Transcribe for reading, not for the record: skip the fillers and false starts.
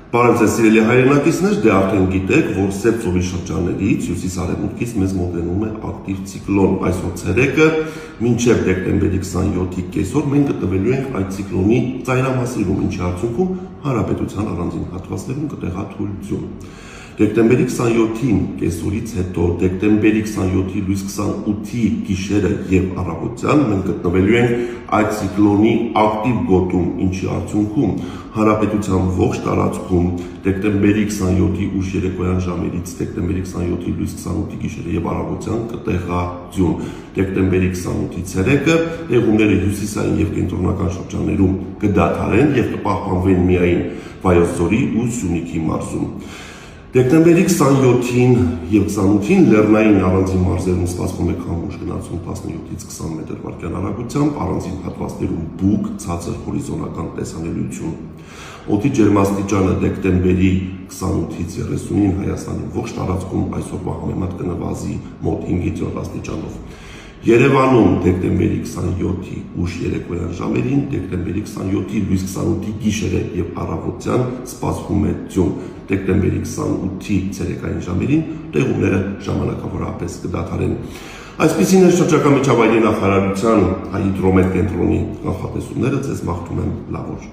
Բարև ձեզ սիրելի հայրենակիցներ, դե արդեն գիտեք, որ սեպտեմբերի շրջաններից հյուսիս-արևմուտքից մեզ մոտենում է ակտիվ ցիկլոն։ Այսօր ցերեկը մինչև դեկտեմբերի 27-ի կեսօր մենք գտնվելու ենք այդ ցիկլոնի ծայրամասերում, ինչի արդյունքում հանրապետության առանձին հատվածներում կտեղադրություն։ Դեկտեմբերի 27-ին կեսօրից հետո դեկտեմբերի 27-ի լույս 28-ի գիշերը եւ առավոտյան մենք գտնվելու ենք այդ ցիկլոնի ակտիվ գոտում, ինչի արդյունքում հանրապետության ողջ տարածքում դեկտեմբերի 27-ի ուշ երեկոյան ժամերից դեկտեմբերի 27-ի լույս 28-ի գիշերը եւ առավոտյան կտեղադրություն։ Դեկտեմբերի 28-ի ցերեկը տեղումները հյուսիսային եւ կենտրոնական շրջաններում կդադարեն եւ կպահպանվեն միայն Վայոց ձորի ու Սյունիքի մարզում։ Դեկտեմբերի 27-ին եւ 28-ին լեռնային առանձին մարզերում սպասվում է քամուշ գնացում 17-ից 20 մետր/վայրկյան արագությամբ, առանձին հատվածներում բուք, ցածր հորիզոնական տեսանելիություն։ Օդի ջերմաստիճանը դեկտեմբերի 28-ից 30-ին Հայաստանի ողջ տարածքում այսօրվա համեմատ կնվազի մոտ 5-7 աստիճանով։ Երևանում դեկտեմբերի 27-ի ուշ երեկոյան ժամերին, դեկտեմբերի 27-ի լույս 28-ի գիշերը եւ առավոտյան սպասվում է ձյուն։ Դեկտեմբերի 28-ի ցերեկային ժամերին տեղումները ժամանակավորապես կդադարեն։ Այսպիսին է շրջակա միջավայրի նախարարության հիդրոմետ կենտրոնի կանխատեսումները, ձեզ մաղթում եմ լավ օր։